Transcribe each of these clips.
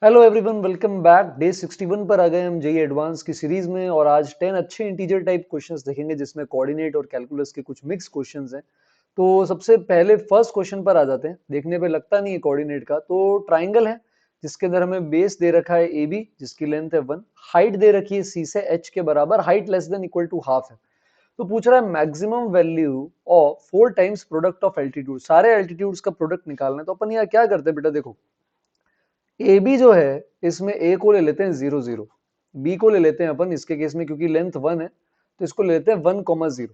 Hello everyone, welcome back. Day 61 पर आ गए हम जेई एडवांस की सीरीज में और आज 10 अच्छे इंटीजर टाइप क्वेश्चंस देखेंगे जिसमें कोऑर्डिनेट और कैलकुलस के कुछ मिक्स क्वेश्चंस हैं। तो सबसे पहले फर्स्ट क्वेश्चन पर आ जाते हैं। देखने पे लगता नहीं है कोऑर्डिनेट का, तो ट्राइंगल है जिसके अंदर हमें बेस दे रखा है ए बी, जिसकी लेंथ है 1, हाइट दे रखी है सी से एच के बराबर, height less than equal to half है। तो पूछ रहा है maximum value of 4 times product of altitude. सारे एल्टीट्यूड्स का प्रोडक्ट निकालना है। तो अपन यहाँ क्या करते हैं बेटा, देखो ए बी जो है इसमें ए को ले लेते हैं 0 0, बी को ले लेते हैं अपन इसके केस में क्योंकि लेंथ 1 है तो इसको ले लेते हैं 1,0।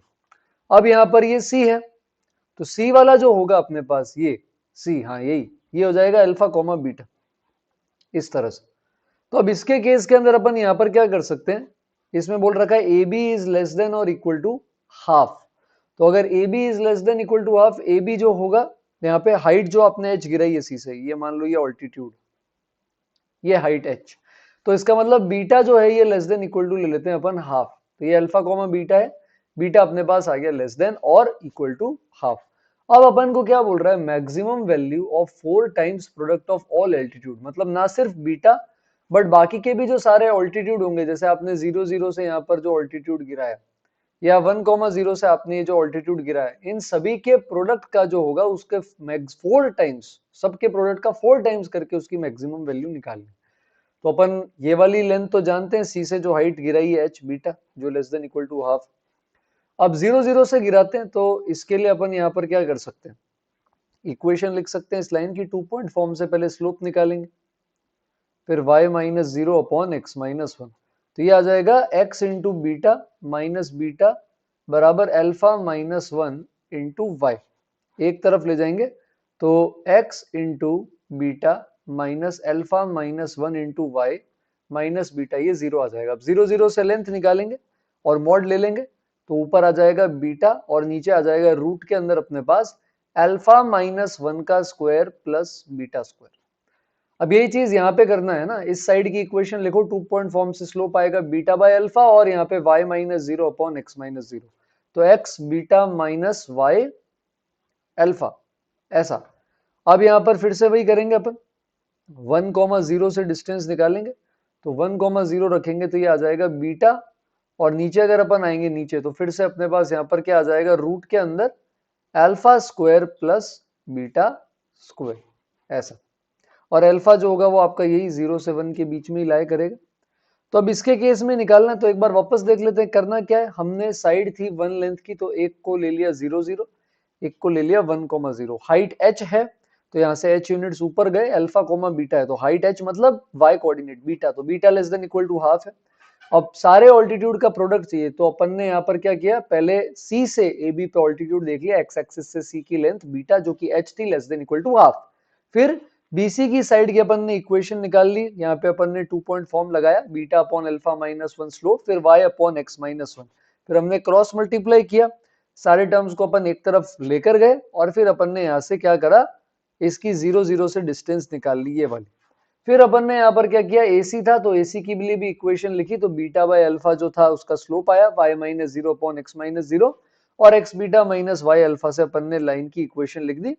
अब यहाँ पर ये सी है तो सी वाला जो होगा अपने पास ये सी, हाँ यही, ये हो जाएगा अल्फा कॉमा बीटा इस तरह से। तो अब इसके केस के अंदर अपन यहाँ पर क्या कर सकते हैं, इसमें बोल रखा है A B is less than और इक्वल टू हाफ। तो अगर A B is less than equal to half, A B जो होगा यहाँ पे हाइट जो आपने एच गिराई है सी से, ये मान लो ये ऑल्टीट्यूड, ये हाइट एच, तो इसका मतलब बीटा जो है ये लेस देन इक्वल टू ले लेते हैं अपन हाफ। तो ये अल्फा कॉमा बीटा है, बीटा अपने पास आ गया लेस देन और इक्वल टू हाफ। अब अपन को क्या बोल रहा है, maximum value of 4 times product of all altitude, मतलब ना सिर्फ बीटा बट बाकी के भी जो सारे ऑल्टीट्यूड होंगे, जैसे आपने 0 0 से यहाँ पर जो ऑल्टीट्यूड गिराया या 1,0 से आपने ये जो ऑल्टीट्यूड गिरा है, इन सभी के प्रोडक्ट का जो होगा उसके 4 टाइम्स, सबके प्रोडक्ट का 4 टाइम्स करके उसकी मैक्सिमम वैल्यू निकालनी। तो अपन ये वाली लेंथ तो जानते हैं, सी से जो हाइट गिराई है एच बीटा जो less than equal to half. अब 0 0 से गिराते हैं तो इसके लिए अपन यहाँ पर क्या कर सकते हैं, इक्वेशन लिख सकते हैं इस लाइन की 2 पॉइंट फॉर्म से। पहले स्लोप निकालेंगे, फिर y minus 0 upon x minus 1, तो ये आ जाएगा x into beta minus beta बराबर अल्फा माइनस 1 इंटू वाई। एक तरफ ले जाएंगे तो x into beta minus alpha minus 1 into Y minus beta, ये 0 आ जाएगा। अब 0 0 से लेंथ निकालेंगे और मॉड ले लेंगे तो ऊपर आ जाएगा बीटा और नीचे आ जाएगा रूट के अंदर अपने पास अल्फा माइनस 1 का स्क्वायर प्लस बीटा स्क्वायर। अब यही चीज यहाँ पे करना है ना, इस साइड की इक्वेशन लिखो 2 पॉइंट फॉर्म से, स्लोप आएगा बीटा बाय अल्फा और यहाँ पे y minus 0 upon x minus 0, तो x beta minus Y alpha, ऐसा। अब यहाँ पर फिर से वही करेंगे अपन, 1,0 से डिस्टेंस निकालेंगे तो 1,0 रखेंगे तो ये आ जाएगा बीटा, और नीचे अगर अपन आएंगे नीचे तो फिर से अपने पास यहाँ पर क्या आ जाएगा, रूट के अंदर alpha square plus beta square, ऐसा। और अल्फा जो होगा वो आपका यही 0 से 1 के बीच में ही लाया करेगा। तो अब इसके केस में निकालना है तो एक बार वापस देख लेते हैं। करना क्या है, हमने साइड थी 1 लेंथ की तो एक को ले लिया 0 0, एक को ले लिया 1,0। हाइट h है तो यहाँ से h यूनिट्स ऊपर गए, अल्फा कोमा बीटा है तो हाइट h मतलब y कोऑर्डिनेट बीटा, तो beta less than equal to half है। अब सारे ऑल्टीट्यूड का प्रोडक्ट चाहिए तो अपन ने यहाँ पर क्या किया, पहले c से ab पे ऑल्टीट्यूड देख लिया, x एक्सिस से c की लेंथ बीटा जो कि h थी less than equal to half. फिर BC की साइड की अपन ने इक्वेशन निकाल ली, यहाँ पे अपन ने 2 पॉइंट फॉर्म लगाया, beta upon alpha minus 1 slope, फिर y अपॉन एक्स माइनस 1, फिर हमने क्रॉस मल्टीप्लाई किया, सारे टर्म्स को अपन एक तरफ लेकर गए और फिर अपन ने यहाँ से क्या करा, इसकी 0 0 से डिस्टेंस निकाल ली ये वाली। फिर अपन ने यहाँ पर क्या किया, AC था तो AC की लिए भी इक्वेशन लिखी, तो बीटा बाय अल्फा जो था उसका स्लोप आया y minus 0 upon x minus 0, और x beta minus Y alpha से अपन ने लाइन की इक्वेशन लिख दी।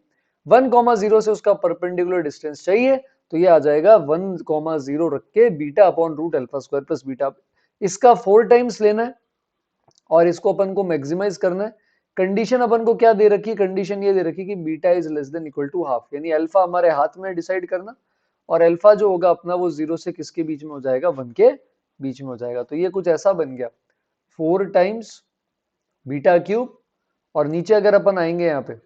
1,0 से उसका परपेंडिकुलर डिस्टेंस चाहिए तो ये आ जाएगा 1,0 रख के beta upon root alpha square plus beta, इसका 4 टाइम्स लेना है और इसको अपन को मैक्सिमाइज करना है। कंडीशन अपन को क्या दे रखी है, कंडीशन ये दे रखी कि beta is less than equal to half, यानी अल्फा हमारे हाथ में डिसाइड करना, और अल्फा जो होगा अपना वो 0 से किसके बीच में हो जाएगा, 1 के बीच में हो जाएगा। तो ये कुछ ऐसा बन गया 4 टाइम्स बीटा क्यूब, और नीचे अगर अपन आएंगे यहाँ पे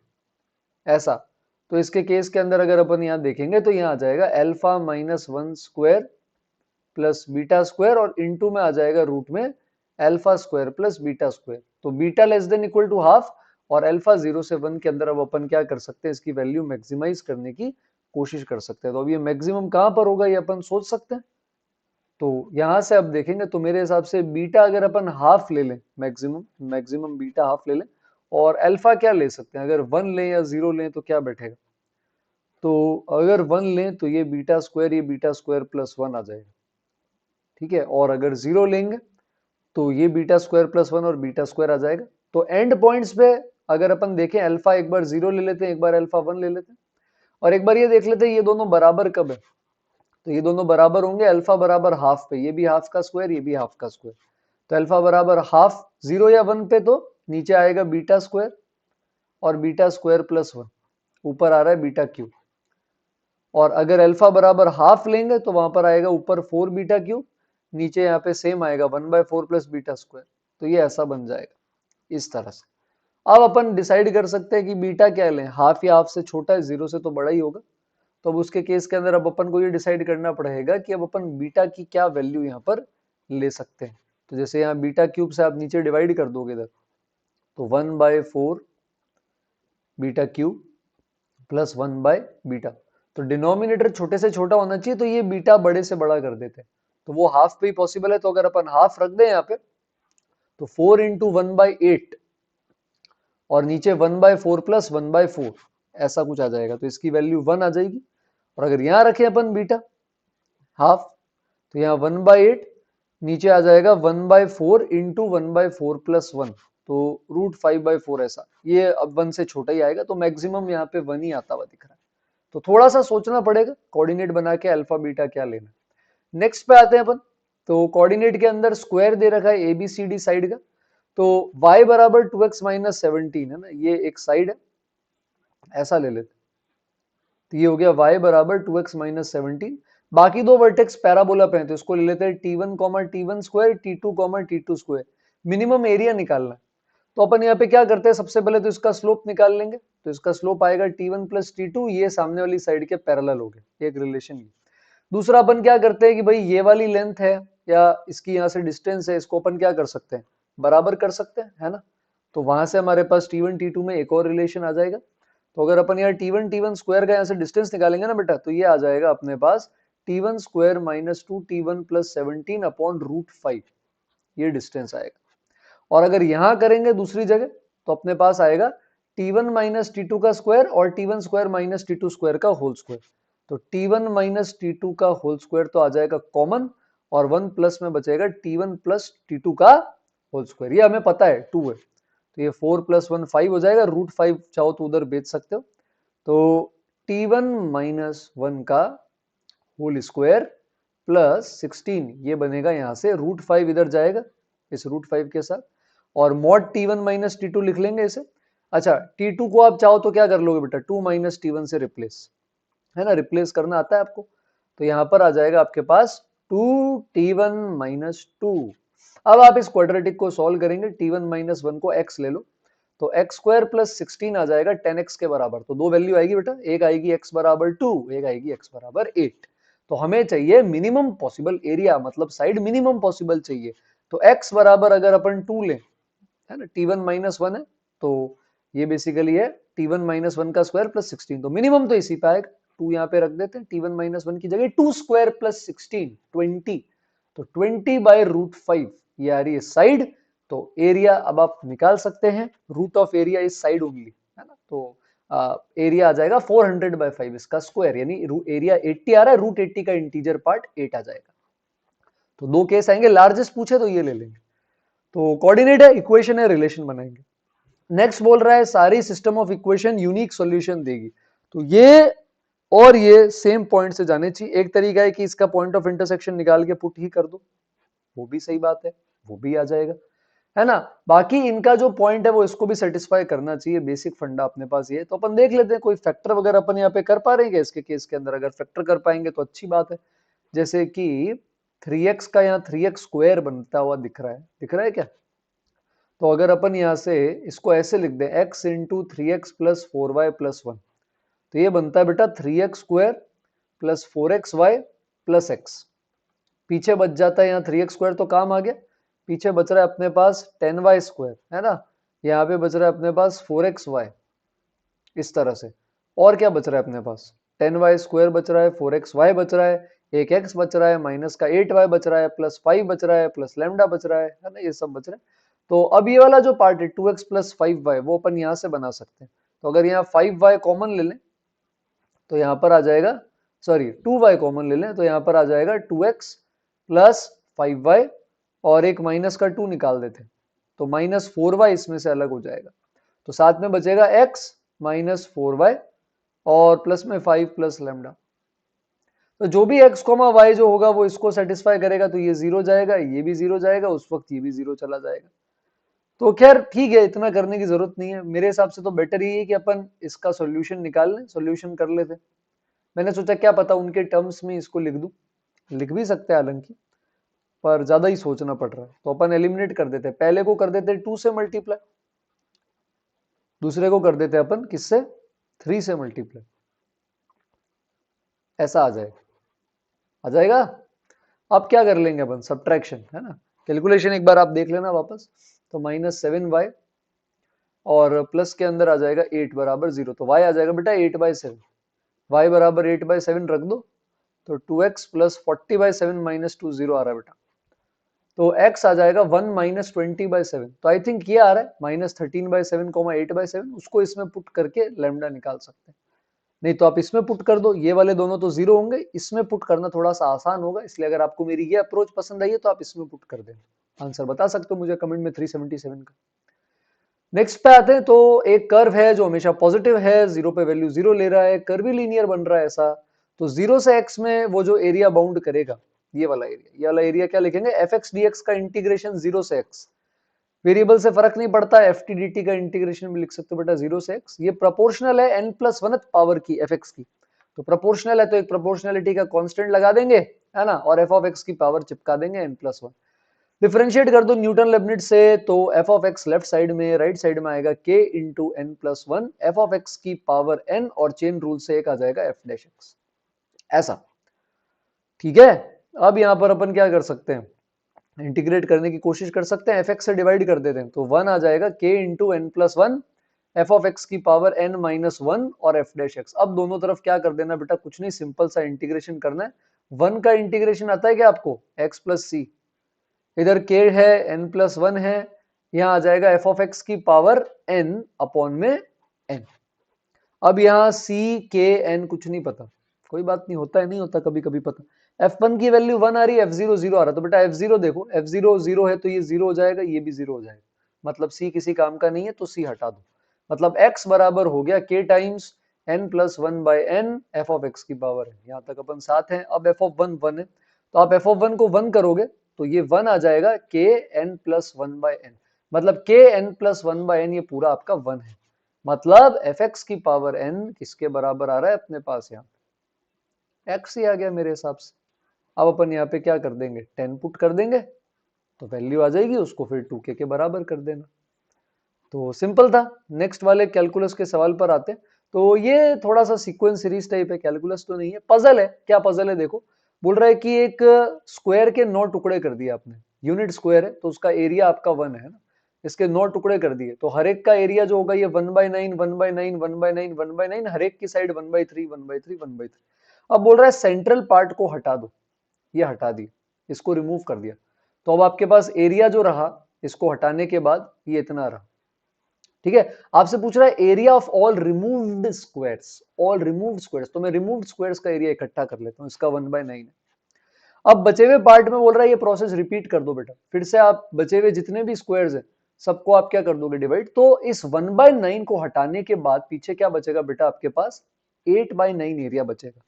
ऐसा, तो इसके केस के अंदर अगर अपन यहाँ देखेंगे तो यहाँ आ जाएगा alpha minus 1 square plus beta square, और इनटू में आ जाएगा रूट में alpha square plus beta square, तो beta less than equal to half, और अल्फा 0 से 1 के अंदर अब अपन क्या कर सकते हैं, इसकी वैल्यू मैक्सिमाइज करने की कोशिश कर सकते हैं। तो अब ये मैक्सिमम कहां पर होगा ये अपन सोच सकते हैं। तो यहां से अब देखेंगे तो मेरे हिसाब से बीटा अगर अपन हाफ ले लें, मैक्सिमम बीटा हाफ ले लें, और अल्फा क्या ले सकते हैं, अगर 1 लें या 0 लें तो क्या बैठेगा, तो अगर 1 लें तो ये बीटा स्क्वायर प्लस 1 आ जाएगा, ठीक है, और अगर 0 लेंगे तो ये बीटा स्क्वायर प्लस 1 और बीटा स्क्वायर आ जाएगा। तो एंड पॉइंट्स पे अगर अपन देखें, अल्फा एक बार 0 ले लेते हैं, एक बार अल्फा 1 ले लेते हैं, और एक बार ये देख लेते हैं ये दोनों बराबर कब है, तो ये दोनों बराबर होंगे अल्फा बराबर हाफ पे, ये भी हाफ का स्क्वायर, ये भी हाफ का स्क्वायर। तो अल्फा बराबर हाफ 0 या 1 पे तो नीचे आएगा बीटा स्क्वायर और बीटा स्क्वायर प्लस 1, ऊपर आ रहा है बीटा क्यूब। और अगर अल्फा बराबर हाफ लेंगे तो वहां पर आएगा ऊपर 4 बीटा क्यूब, नीचे यहाँ पे सेम आएगा 1/4 प्लस बीटा स्क्वायर। तो ये ऐसा बन जाएगा इस तरह से। अब अपन डिसाइड कर सकते हैं कि बीटा क्या लें, हाफ या हाफ से छोटा है, 0 से तो बड़ा ही होगा। तो अब उसके केस के अंदर अब अपन को ये डिसाइड करना पड़ेगा कि अब अपन बीटा की क्या वैल्यू यहाँ पर ले सकते हैं। तो जैसे यहाँ बीटा क्यूब से आप नीचे डिवाइड कर दोगे इधर, तो 1/4 बीटा क्यूब प्लस 1/बीटा। तो डिनोमिनेटर छोटे से छोटा होना चाहिए, तो ये बीटा बड़े से बड़ा कर देते हैं। तो वो हाफ पे ही पॉसिबल है, तो अगर अपन हाफ रख दें यहाँ पे तो 4 इंटू 1/8 और नीचे 1/4 प्लस 1/4 ऐसा कुछ आ जाएगा। तो इसकी वैल्यू 1 आ जाएगी। और अगर यहां रखें अपन बीटा हाफ, तो यहाँ 1/8 नीचे आ जाएगा 1/4 इंटू 1/4 प्लस 1, तो √5/4 ऐसा। ये अब 1 से छोटा ही आएगा, तो मैक्सिमम यहाँ पे 1 ही आता हुआ दिख रहा है। तो थोड़ा सा सोचना पड़ेगा कोऑर्डिनेट बना के अल्फा बीटा क्या लेना। नेक्स्ट पे आते हैं अपन। तो कोऑर्डिनेट के अंदर स्क्वायर दे रखा है ABCD साइड का। तो y बराबर 2x माइनस 17 है ना, ये एक साइड है, ऐसा ले लेते। तो ये हो गया y बराबर 2x माइनस 17। बाकी दो वर्टेक्स पैराबोला पे हैं, तो इसको ले लेते हैं T1 T1 square, T2 T2 square. Minimum area निकालना है, तो अपन यहाँ पे क्या करते हैं, सबसे पहले तो इसका स्लोप निकाल लेंगे। तो इसका स्लोप आएगा T1 प्लस T2, ये सामने वाली साइड के पैरेलल हो गए, एक रिलेशन। दूसरा अपन क्या करते हैं कि भाई ये वाली लेंथ है या इसकी यहाँ से डिस्टेंस है, इसको अपन क्या कर सकते हैं, बराबर कर सकते हैं, है ना। तो वहां से हमारे पास T1 T2 में एक और रिलेशन आ जाएगा। तो अगर अपन यहाँ T1 स्क्वायर का यहाँ से डिस्टेंस निकालेंगे ना बेटा, तो ये आ जाएगा अपने पास T1 square minus 2 T1 plus 17 upon √5, ये डिस्टेंस आएगा। और अगर यहां करेंगे दूसरी जगह, तो अपने पास आएगा T1 माइनस T2 का स्क्वायर और T1 square minus T2 square का होल स्क्वायर। तो T1 माइनस T2 का होल स्क्वायर तो आ जाएगा कॉमन, और 1 प्लस में बचेगा T1 प्लस T2 का होल स्क्वायर। ये हमें पता है 2 है, तो ये 4 प्लस 1 5 हो जाएगा, √5 चाहो तो उधर बेच सकते हो। तो T1 माइनस 1 का होल स्क्वायर प्लस 16, ये बनेगा यहाँ से √5 इधर जाएगा इस √5 के साथ, और मॉड T1 माइनस T2 लिख लेंगे इसे। अच्छा, T2 को आप चाहो तो क्या कर लोगे बेटा, 2 माइनस T1 से रिप्लेस, है ना, रिप्लेस करना आता है आपको। तो यहाँ पर आ जाएगा आपके पास 2T1 माइनस 2। अब आप इस क्वाड्रेटिक को सॉल्व करेंगे, T1 माइनस 1 को x ले लो, तो x स्क्वायर प्लस 16 आ जाएगा 10x के बराबर। तो दो वैल्यू आएगी बेटा, एक आएगी x बराबर 2, एक आएगी x बराबर 8। तो हमें चाहिए मिनिमम पॉसिबल एरिया, मतलब साइड मिनिमम पॉसिबल चाहिए। तो x बराबर अगर अपन 2 लें, है ना, T1 माइनस 1 है, तो ये बेसिकली है T1 माइनस 1 का स्क्वायर प्लस 16, तो मिनिमम तो इसी पे आएगा। 2 यहाँ पे रख देते हैं, T1 माइनस 1 की जगह 2 स्क्वायर प्लस 16 20, तो 20/√5 ये आ रही है साइड। तो एरिया अब आप निकाल सकते हैं, रूट ऑफ एरिया इस साइड ओनली, है ना। तो एरिया आ जाएगा 400/5 इसका स्क्वायर, यानी एरिया 80 आ रहा है, √80 का इंटीजर पार्ट 8 आ जाएगा। तो दो केस आएंगे, लार्जेस्ट पूछे तो ये ले लेंगे। तो कोऑर्डिनेट है, इक्वेशन है, रिलेशन बनाएंगे। नेक्स्ट बोल रहा है सारी system of equation unique solution देगी। तो ये और ये सेम पॉइंट से जाने चाहिए। एक तरीका है कि इसका पॉइंट ऑफ इंटरसेक्शन निकाल के पुट ही कर दो, वो भी सही बात है, वो भी आ जाएगा, है ना। बाकी इनका जो पॉइंट है वो इसको भी सेटिस्फाई करना चाहिए, बेसिक फंडा अपने पास ये। तो अपन देख लेते हैं कोई फैक्टर वगैरह अपन यहाँ पे कर पा रहे हैं इसके केस के अंदर। अगर फैक्टर कर पाएंगे तो अच्छी बात है। जैसे कि 3x का यहाँ 3x स्क्वायर बनता हुआ दिख रहा है क्या। तो अगर अपन यहाँ से इसको ऐसे लिख दें, x into 3x plus 4y plus 1, तो ये बनता है बेटा 3x square plus 4xy plus x। पीछे बच जाता है यहाँ 3x स्क्वायर, तो काम आ गया। पीछे बच रहा है अपने पास 10y स्क्वायर, है ना। यहाँ पे बच रहा है अपने पास 4xy, इस तरह से। और क्या बच रहा है अपने पास, 10y स्क्वायर बच रहा है, 4xy बच रहा है, एक x बच रहा है, माइनस का 8y बच रहा है, प्लस 5 बच रहा है, प्लस लैम्डा बच रहा है ना, ये सब बच रहा है। तो अब ये वाला जो पार्ट है 2x प्लस 5y, वो अपन यहाँ से बना सकते हैं। तो अगर यहाँ 5y कॉमन ले लें तो यहाँ पर आ जाएगा, सॉरी 2y कॉमन ले लें तो यहाँ पर आ जाएगा 2x प्लस 5y, और एक माइनस का 2 निकाल देते, तो माइनस 4y इसमें से अलग हो जाएगा। तो साथ में बचेगा x माइनस 4y और प्लस में 5 प्लस लैम्डा। तो जो भी x, y जो होगा वो इसको सेटिस्फाई करेगा, तो ये 0 जाएगा, ये भी 0 जाएगा, उस वक्त ये भी 0 चला जाएगा। तो खैर ठीक है, इतना करने की जरूरत नहीं है। मेरे हिसाब से तो बेटर यही है कि अपन इसका सॉल्यूशन निकाल लें, सॉल्यूशन कर लेते। मैंने सोचा क्या पता उनके टर्म्स में इसको लिख दूं, लिख भी सकते हैं हालांकि, पर ज्यादा ही सोचना पड़ रहा है, तो अपन एलिमिनेट कर देते हैं। पहले को कर देते हैं 2 से मल्टीप्लाई, दूसरे को कर देते हैं अपन किससे, 3 से मल्टीप्लाई। ऐसा आ जाएगा। अब क्या कर लेंगे अपन, सब्ट्रैक्शन है ना, कैलकुलेशन एक बार आप देख लेना वापस। तो -7y और प्लस के अंदर आ जाएगा 8 बराबर 0, तो y आ जाएगा बेटा 8/7, y बराबर 8/7 रख दो, तो 2x प्लस 40/7 माइनस 2 0 आ रहा है बेटा। तो x आ जाएगा 1 माइनस 20/7, तो आई थिंक ये आ रहा है -13/7, 8/7, उसको इसमें पुट करके लैम्डा निकाल सकते हैं। नहीं तो आप इसमें पुट कर दो, ये वाले दोनों तो 0 होंगे, इसमें पुट करना थोड़ा सा आसान होगा, इसलिए अगर आपको मेरी ये अप्रोच पसंद आई है तो आप इसमें पुट कर देना। आंसर बता सकते हो मुझे कमेंट में 377 का। नेक्स्ट पे आते हैं। तो एक कर्व है जो हमेशा पॉजिटिव है, 0 पे वैल्यू 0 ले रहा है, कर्व लीनियर बन रहा है ऐसा। तो 0 से x में वो जो एरिया बाउंड करेगा, ये वाला एरिया क्या लिखेंगे, एफ एक्स डी एक्स का इंटीग्रेशन 0 से x, वेरिएबल से फर्क नहीं पड़ता, एफ टी डी टी का इंटीग्रेशन भी लिख सकते हो बेटा 0 से x। ये प्रोपोर्शनल है n+1 पावर की एफ एक्स की, तो प्रोपोर्शनल है तो एक प्रोपोर्शनलिटी का कांस्टेंट लगा देंगे, है ना, और एफ ऑफ एक्स की पावर चिपका देंगे n+1। डिफरेंशिएट कर दो न्यूटन लेबनिट्ज से, तो F of x left side में, राइट साइड में आएगा k into n+1 F of x की पावर n, और चेन रूल से एक आ जाएगा f डैश एक्स, ऐसा। ठीक है, अब यहां पर अपन क्या कर सकते हैं, इंटीग्रेट करने की कोशिश कर सकते हैं, एफ एक्स से डिवाइड कर देते हैं, तो 1 आ जाएगा k into n+1 F of x की पावर n-1 और f डैश एक्स। अब दोनों तरफ क्या कर देना बेटा, कुछ नहीं, सिंपल सा इंटीग्रेशन करना है। 1 का इंटीग्रेशन आता है क्या आपको, x प्लस सी, इधर k है, n+1 है, यहां आ जाएगा एफ ऑफ एक्स की पावर n अपॉन में n। अब यहाँ c k n कुछ नहीं पता, कोई बात नहीं, होता है, नहीं होता कभी कभी पता। f1 की वैल्यू 1 आ रही है, f0 0 आ रहा है, तो बेटा f0 देखो, f0 0 है तो ये 0 हो जाएगा, ये भी 0 हो जाएगा, मतलब c किसी काम का नहीं है, तो c हटा दो। मतलब x बराबर हो गया k times n+1/n F of x की पावर है। यहाँ तक अपन साथ हैं। अब एफ ऑफ 1 है, तो आप एफ ऑफ 1 को 1 करोगे तो ये 1 आ जाएगा k n+1/n, मतलब k n+1/n ये पूरा आपका 1 है, मतलब एफ एक्स की पावर n किसके बराबर आ रहा है अपने पास, यहाँ x ही आ गया मेरे हिसाब से। अब अपन यहाँ पे क्या कर देंगे, 10 पुट कर देंगे, तो वैल्यू आ जाएगी, उसको फिर 2k के बराबर कर देना। तो सिंपल था। नेक्स्ट वाले कैलकुलस के सवाल पर आते हैं। तो ये थोड़ा सा सीक्वेंस सीरीज टाइप है, कैलकुलस तो नहीं है, पजल है। क्या पजल है देखो, बोल रहा है कि एक स्क्वायर के 9 टुकड़े कर दिए आपने, यूनिट स्क्वायर है तो उसका एरिया आपका 1 है ना, इसके 9 टुकड़े कर दिए, तो हर एक का एरिया जो होगा ये 1/9 1/9 1/9 1/9, हर एक की साइड 1/3 1/3 1/3। अब बोल रहा है सेंट्रल पार्ट को हटा दो, ये हटा दी, इसको रिमूव कर दिया, तो अब आपके पास एरिया जो रहा इसको हटाने के बाद ये इतना रहा। ठीक है, आपसे पूछ रहा है area of all removed squares, all removed squares, तो मैं रिमूव्ड स्क्वायर्स का एरिया इकट्ठा कर लेता हूं, इसका 1/9 है। अब बचे हुए पार्ट में बोल रहा है ये प्रोसेस रिपीट कर दो बेटा, फिर से आप बचे हुए जितने भी स्क्वायर्स हैं सबको आप क्या कर दोगे, डिवाइड। तो इस 1/9 को हटाने के बाद पीछे क्या बचेगा बेटा, आपके पास 8/9 एरिया बचेगा,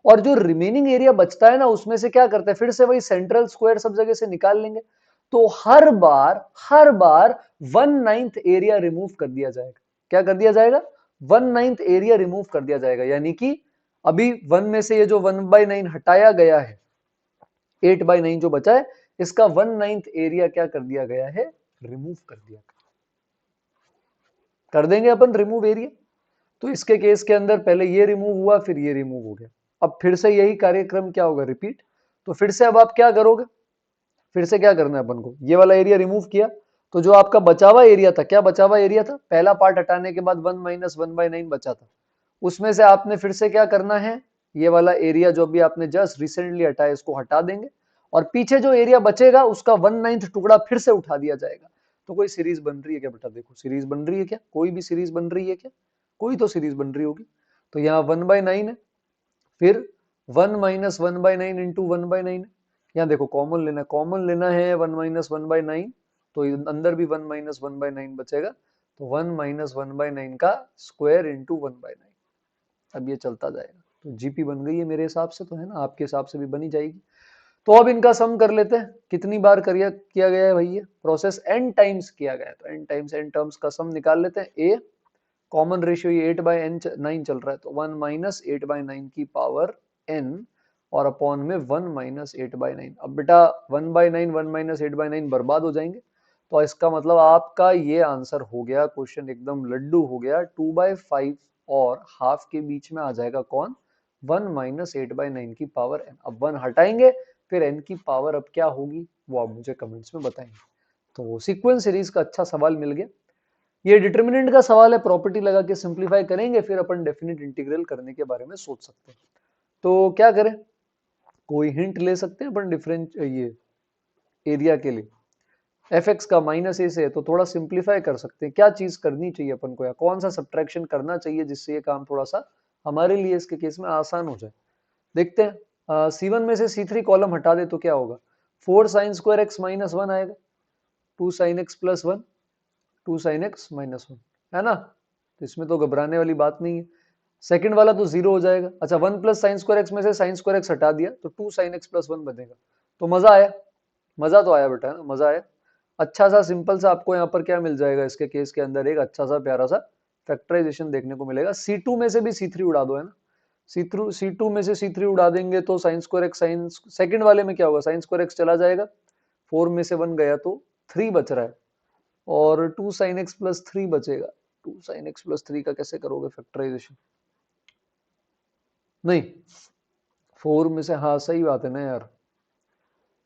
और जो रिमेनिंग एरिया बचता है ना उसमें से क्या करते हैं, फिर से वही सेंट्रल स्क्वायर सब जगह से निकाल लेंगे, तो हर बार 1/9 एरिया रिमूव कर दिया जाएगा। क्या कर दिया जाएगा, 1/9 एरिया रिमूव कर दिया जाएगा, यानी कि अभी 1 में से ये जो 1/9 हटाया गया है, 8/9 जो बचा है, इसका 1/9 एरिया क्या कर दिया गया है, रिमूव कर दिया। कर देंगे अपन रिमूव एरिया। तो इसके केस के अंदर पहले ये रिमूव हुआ, फिर ये रिमूव हो गया, अब फिर से यही कार्यक्रम क्या होगा, रिपीट। तो फिर से अब आप क्या करोगे, फिर से क्या करना है अपन को, ये वाला एरिया रिमूव किया, तो जो आपका बचा हुआ एरिया था, क्या बचा हुआ एरिया था, पहला पार्ट हटाने के बाद 1 - 1/9 बचा था, उसमें से आपने फिर से क्या करना है, ये वाला एरिया जो भी आपने जस्ट रिसेंटली हटाया इसको हटा देंगे, और पीछे जो एरिया बचेगा उसका 1/9 टुकड़ा फिर से उठा दिया जाएगा। तो कोई सीरीज बन रही है क्या बेटा, देखो सीरीज बन रही है क्या, कोई भी सीरीज बन रही है क्या, कोई तो सीरीज बन रही होगी। तो यहाँ 1/9 है, फिर 1 - 1/9 इंटू 1/9 है, यहाँ देखो कॉमन लेना, कॉमन लेना है 1 - 1/9, तो अंदर भी 1 - 1/9 बचेगा, तो 1 - 1/9 का स्क्वायर इंटू 1/9, अब ये चलता जाएगा। तो जीपी बन गई है मेरे हिसाब से, तो है ना, आपके हिसाब से भी बनी जाएगी। तो अब इनका सम कर लेते हैं, कितनी बार किया गया है भाई, ये प्रोसेस n टाइम्स किया गया है, तो n टाइम्स n टर्म्स का सम निकाल लेते हैं। a कॉमन रेशियो ये 8/9 चल रहा है, तो 1 माइनस 8/9 की पावर n और अपॉन में 1 माइनस 8/9। अब बेटा 1/9 1 माइनस 8/9 बर्बाद हो जाएंगे, तो इसका मतलब आपका ये आंसर हो गया, क्वेश्चन एकदम लड्डू हो गया। 2/5 और हाफ के बीच में आ जाएगा कौन, 1 माइनस 8/9 की पावर n। अब 1 हटाएंगे, फिर n की पावर अब क्या होगी वो आप मुझे कमेंट्स में बताएंगे। तो सीक्वेंस सीरीज का अच्छा सवाल मिल गया। ये डिटर्मिनेंट का सवाल है, प्रॉपर्टी लगा के सिंप्लीफाई करेंगे, फिर अपन डेफिनेट इंटीग्रल करने के बारे में सोच सकते हैं। तो क्या करें, कोई हिंट ले सकते हैं अपन डिफरेंट ये एरिया के लिए। एफ एक्स का माइनस ए से है, तो थोड़ा सिंप्लीफाई कर सकते हैं। क्या चीज करनी चाहिए अपन को, या कौन सा सब्ट्रैक्शन करना चाहिए जिससे ये काम थोड़ा सा हमारे लिए इसके केस में आसान हो जाए। देखते हैं, C1 में से C3 कॉलम हटा दे तो क्या होगा, 4 साइन स्क्वायर एक्स माइनस 1 आएगा, 2 sine x plus 1, 2 sine x minus 1, है ना। तो इसमें तो घबराने वाली बात नहीं है। सेकंड वाला तो जीरो हो जाएगा। अच्छा, 1 प्लस साइन स्क्वायर एक्स में से साइन स्क्वायर एक्स हटा दिया तो 2 साइन एक्स प्लस 1 बनेगा। तो मजा आया, मजा तो आया बेटा, है ना, मजा आया। अच्छा सा सिंपल सा आपको यहाँ पर क्या मिल जाएगा, इसके केस के अंदर एक अच्छा सा प्यारा सा फैक्टराइजेशन देखने को मिलेगा। C2 में से भी C3 उड़ा दो, है ना। C2 में से C3 उड़ा देंगे तो sine square x, sine second वाले में क्या होगा, साइन स्क्वायर एक्स चला जाएगा, 4 में से 1 गया तो 3 बच रहा है, और 2 साइन एक्स प्लस 3 बचेगा। 2 साइन एक्स प्लस 3 का कैसे करोगे फैक्टराइजेशन, नहीं 4 में से, हाँ सही बात है ना यार,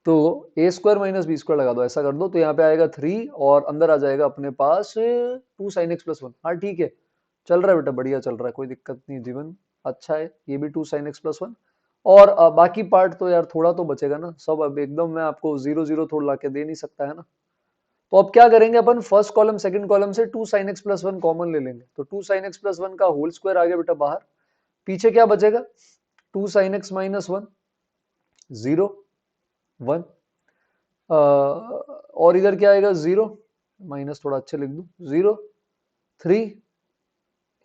तो ए स्क्वायर माइनस बी स्क्वायर लगा दो, ऐसा कर दो, तो यहाँ पे आएगा 3 और अंदर आ जाएगा अपने पास 2 साइन एक्स प्लस 1। हाँ ठीक है, चल रहा है बेटा, बढ़िया चल रहा है, कोई दिक्कत नहीं, जीवन अच्छा है। ये भी 2 साइन एक्स प्लस 1, और बाकी पार्ट तो यार थोड़ा तो बचेगा ना, सब अब एकदम मैं आपको 0 0 थोड़ा ला के दे नहीं सकता, है ना। तो अब क्या करेंगे अपन, फर्स्ट कॉलम सेकंड कॉलम से 2 साइन एक्स प्लस 1 कॉमन ले लेंगे, तो 2 साइन एक्स प्लस 1 का होल स्क्वायर आ गया बेटा बाहर, पीछे क्या बचेगा, 2 साइन एक्स माइनस 1, 0 1, और इधर क्या आएगा, 0 माइनस थोड़ा अच्छे लिख दूं, 0 3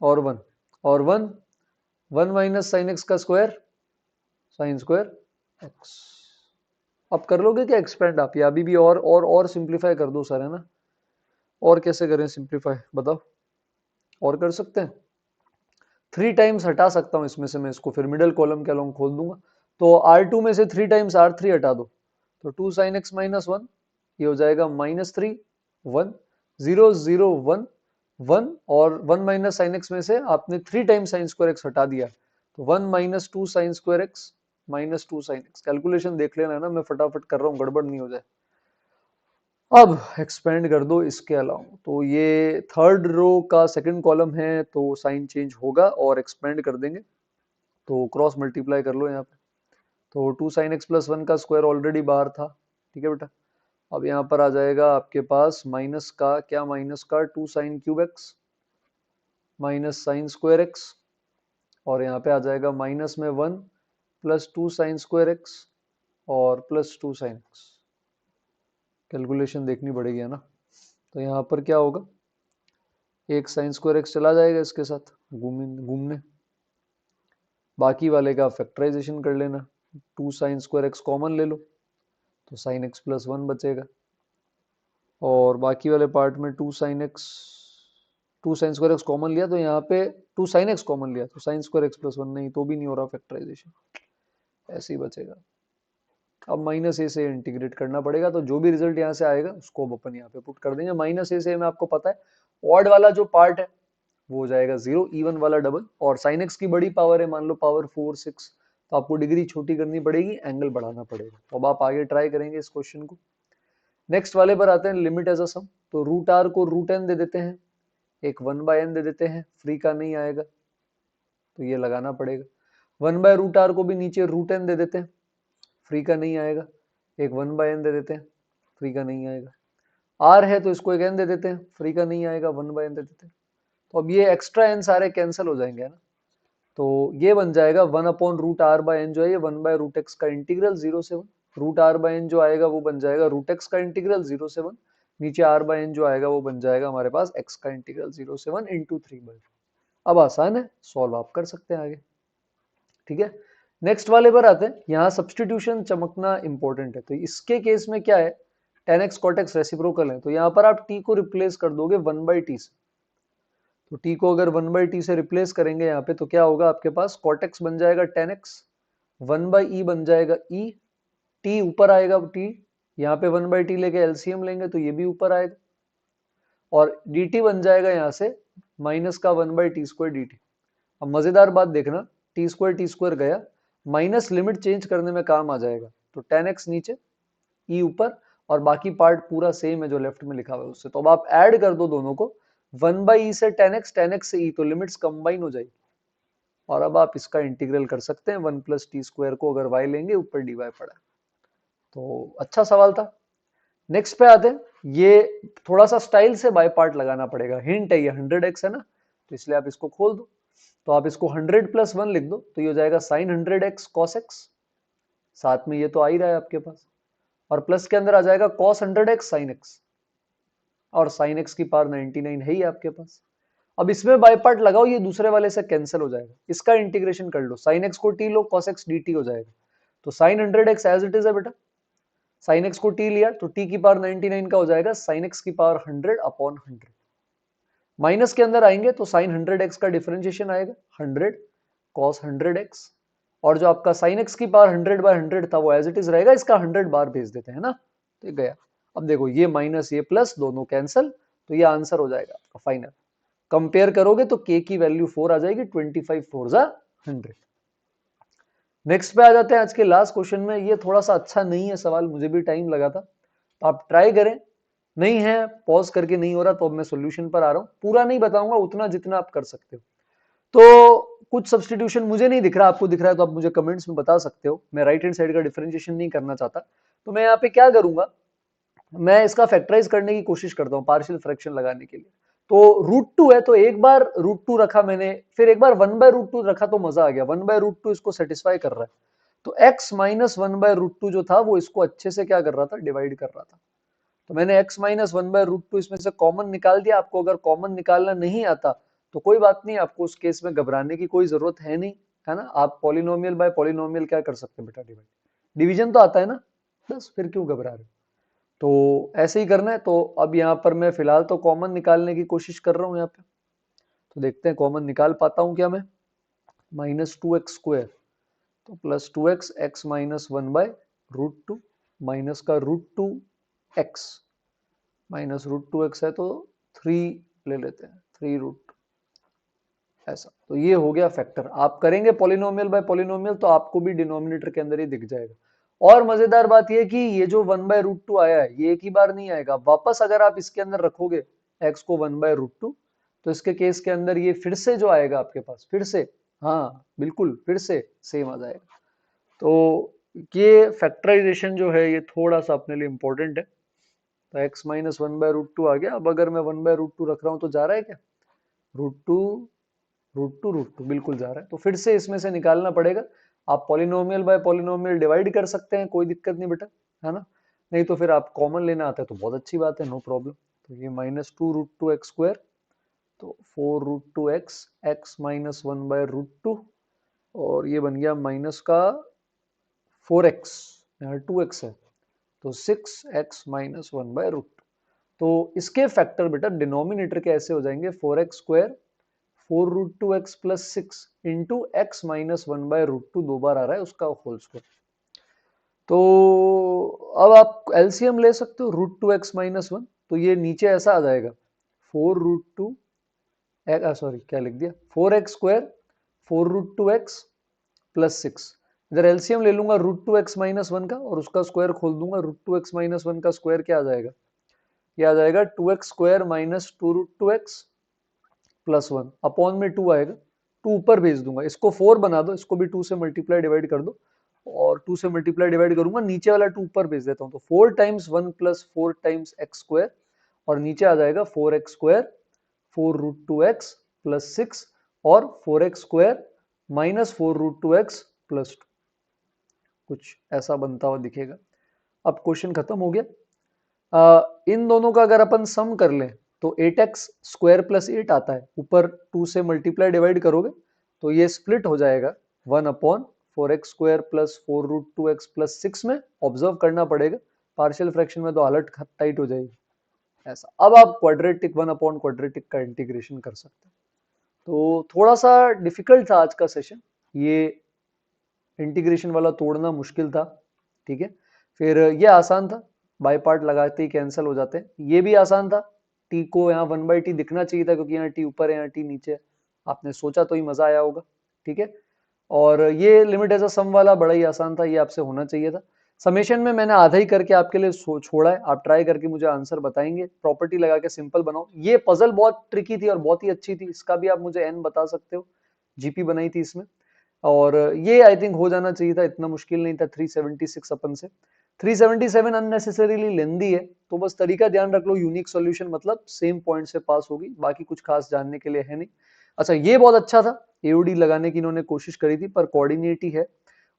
और 1, और 1 1 माइनस साइन एक्स का स्क्वायर, साइन स्क्वायर एक्स। अब कर लोगे क्या एक्सपेंड आप, या अभी भी और सिंप्लीफाई कर दो सर, है ना। और कैसे करें सिंप्लीफाई बताओ, और कर सकते हैं, 3 टाइम्स हटा सकता हूं इसमें से मैं इसको, फिर मिडिल कॉलम के अलॉन्ग खोल दूंगा। तो R2 में से 3 टाइम्स R3 हटा दो, तो 2 साइन एक्स माइनस 1, ये हो जाएगा -3 1 0 0 1 1, और 1 माइनस साइन एक्स में से आपने 3 टाइम्स साइन स्क्वायर एक्स हटा दिया, तो 1 minus 2 sign square x minus 2 sine x. Calculation देख लेना, है ना, मैं फटाफट कर रहा हूँ, गड़बड़ नहीं हो जाए। अब एक्सपेंड कर दो इसके अलावा, तो ये थर्ड रो का सेकंड कॉलम है, तो साइन चेंज होगा और एक्सपेंड कर देंगे, तो क्रॉस मल्टीप्लाई कर लो यहाँ पे, तो 2 साइन एक्स प्लस 1 का स्क्वायर ऑलरेडी बाहर था, ठीक है बेटा। अब यहाँ पर आ जाएगा आपके पास माइनस का क्या, माइनस का 2 sine cube x minus sign square x, और यहाँ पे आ जाएगा माइनस में 1 प्लस 2 साइन स्क्वायर एक्स और प्लस 2 साइन एक्स। कैलकुलेशन देखनी पड़ेगी, है ना। तो यहाँ पर क्या होगा, एक साइन स्क्वायर एक्स चला जाएगा इसके साथ घूमने, बाकी वाले का फैक्टराइजेशन कर लेना, 2 साइन स्क्वायर एक्स कॉमन ले लो, तो साइन एक्स प्लस 1 बचेगा, और बाकी वाले पार्ट में 2 sine x, 2 sign square x common लिया तो यहाँ पे 2 साइन एक्स कॉमन लिया, तो साइन स्क्वायर एक्स प्लस 1 नहीं, तो भी नहीं हो रहा फैक्टराइजेशन, ऐसे ही बचेगा। अब माइनस ए से इंटीग्रेट करना पड़ेगा, तो जो भी रिजल्ट यहाँ से आएगा उसको अब अपन यहाँ पे पुट कर देंगे। माइनस ए से में आपको पता है ऑड वाला जो पार्ट है वो हो जाएगा 0, इवन वाला डबल, और साइन एक्स की बड़ी पावर है, मान लो पावर 4 6, तो आपको डिग्री छोटी करनी पड़ेगी, एंगल बढ़ाना पड़ेगा। तो अब आप आगे ट्राई करेंगे इस क्वेश्चन को। नेक्स्ट वाले पर आते हैं, लिमिट एज अ सम, तो रूट आर को रूट एन दे देते हैं, एक 1/n दे देते हैं, फ्री का नहीं आएगा तो ये लगाना पड़ेगा। 1/रूट आर को भी नीचे रूट एन दे देते हैं, फ्री का नहीं आएगा, एक 1/n दे देते हैं, फ्री का नहीं आएगा। आर है तो इसको एक n दे देते हैं, फ्री का नहीं आएगा, 1/n दे देते हैं। तो अब ये एक्स्ट्रा n सारे कैंसिल हो जाएंगे, है ना। तो ये बन जाएगा 1/√r/n जो है ये 1/√x का इंटीग्रल 0 से 1, √r/n जो आएगा वो बन जाएगा √x का इंटीग्रल 0 से 1, नीचे r/n जो आएगा वो बन जाएगा हमारे पास x का इंटीग्रल 0 से 1 इंटू 3/4। अब आसान है, सॉल्व आप कर सकते हैं आगे, ठीक है, नेक्स्ट वाले पर आते हैं। यहाँ सब्सटीट्यूशन चमकना इंपॉर्टेंट है, तो इसके केस में क्या है, tan x cot x reciprocal है, तो यहाँ पर आप t को रिप्लेस कर दोगे 1/t से। तो t को अगर 1/t से रिप्लेस करेंगे यहाँ पे, तो क्या होगा आपके पास, cot x बन जाएगा tan x, 1/e बन जाएगा e, t ऊपर आएगा, t यहाँ पे 1/t लेके एलसीएम लेंगे तो ये भी ऊपर आएगा, और dt बन जाएगा यहाँ से माइनस का 1/t² dt। अब मजेदार बात देखना, t² गया, माइनस लिमिट चेंज करने में काम आ जाएगा, तो tan x नीचे, e ऊपर, और बाकी पार्ट पूरा सेम है जो लेफ्ट में लिखा हुआ है उससे। तो अब आप ऐड कर दो दोनों को, 1/e से tan x से e, तो लिमिट्स कंबाइन हो जाएगी, और अब आप इसका इंटीग्रल कर सकते हैं 1 + t² को अगर y लेंगे, ऊपर dy पड़ा। तो अच्छा सवाल था। नेक्स्ट पे आते हैं, ये थोड़ा सा स्टाइल से बाय पार्ट लगाना पड़ेगा, हिंट है ये, 100x है ना, तो इसलिए आप इसको खोल दो, तो आप इसको 100 + 1 लिख दो, तो ये हो जाएगा sin 100x cos x, साथ में ये तो आ ही रहा है आपके पास, और प्लस के अंदर आ जाएगा cos 100x sin x, और sin x की पावर 99 है ही आपके पास। अब इसमें बाय पार्ट लगाओ, ये दूसरे वाले से कैंसिल हो जाएगा, इसका इंटीग्रेशन कर लो, sin x को t लो, cos x dt हो जाएगा, तो sin 100x as it is है बेटा, sin x को t लिया तो t की पावर 99 का हो जाएगा sin x की पावर 100/100, माइनस के अंदर आएंगे तो sin 100x का डिफरेंशिएशन आएगा 100 cos 100x, और जो आपका sin x की पावर 100/100 था वो एज इट इज रहेगा, इसका 100 बार भेज देते हैं ना, तो ये गया। अब देखो ये माइनस ये प्लस दोनों कैंसल, तो ये आंसर हो जाएगा आपका फाइनल। कंपेयर करोगे तो k की वैल्यू 4 आ जाएगी, 25 4 जा 100। नेक्स्ट पे आ जाते हैं आज के लास्ट क्वेश्चन में। ये थोड़ा सा अच्छा नहीं है सवाल, मुझे भी टाइम लगा था, तो आप ट्राई करें, नहीं है पॉज करके नहीं हो रहा तो अब मैं सॉल्यूशन पर आ रहा हूं, पूरा नहीं बताऊंगा, उतना जितना आप कर सकते हो। तो कुछ सब्सटीट्यूशन मुझे नहीं दिख रहा, आपको दिख रहा है तो आप मुझे कमेंट्स में बता सकते हो, मैं राइट हैंड साइड का डिफरेंशिएशन नहीं करना चाहता, तो मैं यहाँ पे क्या करूंगा, मैं इसका फैक्टराइज करने की कोशिश करता हूँ पार्शियल फ्रैक्शन लगाने के लिए। तो √2 है, तो एक बार √2 रखा मैंने, फिर एक बार 1/√2 रखा, तो मजा आ गया, 1/√2 इसको सेटिस्फाई कर रहा है, तो x - 1/√2 जो था वो इसको अच्छे से क्या कर रहा था, डिवाइड कर रहा था। तो मैंने x - 1/√2 इसमें से कॉमन निकाल दिया। आपको अगर कॉमन निकालना नहीं आता तो कोई बात नहीं, आपको उस केस में घबराने की कोई जरूरत है नहीं, है ना, आप पॉलिनोमियल बाय पॉलिनोमियल क्या कर सकते हैं बेटा, डिवाइड, डिवीजन तो आता है ना, बस फिर क्यों घबरा रहे हो। तो ऐसे ही करना है। तो अब यहाँ पर मैं फिलहाल तो कॉमन निकालने की कोशिश कर रहा हूँ यहाँ पे, तो देखते हैं कॉमन निकाल पाता हूँ क्या मैं, -2x², तो +2x, x - 1/√2, माइनस का √2x, -√2x है तो 3 ले लेते हैं, 3 ऐसा, तो ये हो गया फैक्टर। आप करेंगे पॉलिनोमियल बाय पॉलिनोमियल तो आपको भी डिनोमिनेटर के अंदर ही दिख जाएगा। और मजेदार बात ये कि ये जो 1/√2 आया है ये एक ही बार नहीं आएगा, वापस अगर आप इसके अंदर रखोगे x को 1/√2, तो इसके केस के अंदर ये फिर से जो आएगा आपके पास, फिर से, हाँ बिल्कुल फिर से सेम आ जाएगा। तो ये फैक्टराइजेशन जो है ये थोड़ा सा अपने लिए इंपॉर्टेंट है। तो x - 1/√2 आ गया। अब अगर मैं 1/√2 रख रहा हूं तो जा रहा है क्या, √2 √2 बिल्कुल जा रहा है, तो फिर से इसमें से निकालना पड़ेगा। आप पॉलिनोमियल बाय पॉलिनोमियल डिवाइड कर सकते हैं, कोई दिक्कत नहीं बेटा, है ना, नहीं तो फिर आप कॉमन लेना आता है तो बहुत अच्छी बात है, नो प्रॉब्लम। तो ये -2√2x², तो 4√2x, x - 1/√2, और ये बन गया माइनस का 4x, यहाँ 2x है, तो 6x - 1/√2। तो इसके फैक्टर बेटा डिनोमिनेटर के ऐसे हो जाएंगे 4x², 4√2x + 6 इंटू x - 1/√2, 2 बार आ रहा है उसका होल स्क्वायर। तो अब आप एलसीएम ले सकते हो, √2x - 1, तो ये नीचे ऐसा आ जाएगा 4√2, सॉरी क्या लिख दिया, 4x², 4√2x + 6, इधर एलसीएम ले लूंगा √2x - 1 का और उसका स्क्वायर खोल दूंगा, √2x - 1 का स्क्वायर क्या आ जाएगा, ये आ जाएगा 2x² - 2√2x + 1 अपॉन में 2 आएगा, 2 ऊपर भेज दूंगा, इसको 4 बना दो, इसको भी 2 से मल्टीप्लाई डिवाइड कर दो, और 2 से मल्टीप्लाई डिवाइड करूंगा, नीचे वाला 2 ऊपर भेज देता हूं, तो 4 × 1 + 4 × x², और नीचे आ जाएगा 4x², 4√2x + 6 और 4x² - 4√2x + 2, कुछ ऐसा बनता हुआ दिखेगा। अब क्वेश्चन खत्म हो गया। इन दोनों का अगर अपन सम कर लें तो 8x² + 8 आता है, ऊपर 2 से मल्टीप्लाई डिवाइड करोगे तो ये स्प्लिट हो जाएगा 1/4x² प्लस 4√2x प्लस 6 में ऑब्जर्व करना पड़ेगा, पार्शियल फ्रैक्शन में तो हालत टाइट हो जाएगी ऐसा। अब आप क्वाड्रेटिक 1/क्वाड्रेटिक का इंटीग्रेशन कर सकते हैं। तो थोड़ा सा डिफिकल्ट था आज का सेशन, ये इंटीग्रेशन वाला तोड़ना मुश्किल था, ठीक है। फिर ये आसान था, बाय पार्ट लगाते ही कैंसिल हो जाते हैं। ये भी आसान था, टी को यहाँ 1/t दिखना चाहिए था क्योंकि यहाँ टी ऊपर है यहाँ टी नीचे है, आपने सोचा तो ही मजा आया होगा, ठीक है। और ये लिमिट एज अ सम वाला बड़ा ही आसान था, ये आपसे होना चाहिए था। समेशन में मैंने आधा ही करके आपके लिए छोड़ा है, आप ट्राई करके मुझे आंसर बताएंगे। प्रॉपर्टी लगा के सिंपल बनाओ। ये पजल बहुत ट्रिकी थी और बहुत ही अच्छी थी, इसका भी आप मुझे एन बता सकते हो, जीपी बनाई थी इसमें। और ये आई थिंक हो जाना चाहिए था, इतना मुश्किल नहीं था। 376 अपन से 377 अननेसेसरीली लेंदी है, तो बस तरीका ध्यान रख लो, यूनिक सॉल्यूशन मतलब सेम पॉइंट से पास होगी, बाकी कुछ खास जानने के लिए है नहीं। अच्छा ये बहुत अच्छा था, एओडी लगाने की इन्होंने कोशिश करी थी पर कोऑर्डिनेट ही है।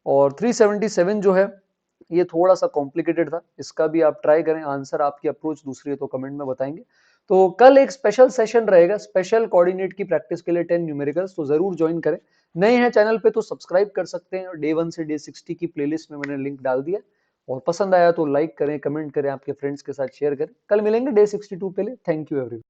और 377 जो है ये थोड़ा सा कॉम्प्लिकेटेड था, इसका भी आप ट्राई करें, आंसर आपकी अप्रोच दूसरी है तो कमेंट में बताएंगे। तो कल एक स्पेशल सेशन रहेगा, स्पेशल कोऑर्डिनेट की प्रैक्टिस के लिए 10 न्यूमेरिकल्स, तो जरूर ज्वाइन करें। नए हैं चैनल पे तो सब्सक्राइब कर सकते हैं, और डे 1 से डे 60 की प्लेलिस्ट में मैंने लिंक डाल दिया। और पसंद आया तो लाइक करें, कमेंट करें, आपके फ्रेंड्स के साथ शेयर करें। कल मिलेंगे डे 62 पे। Thank you everyone.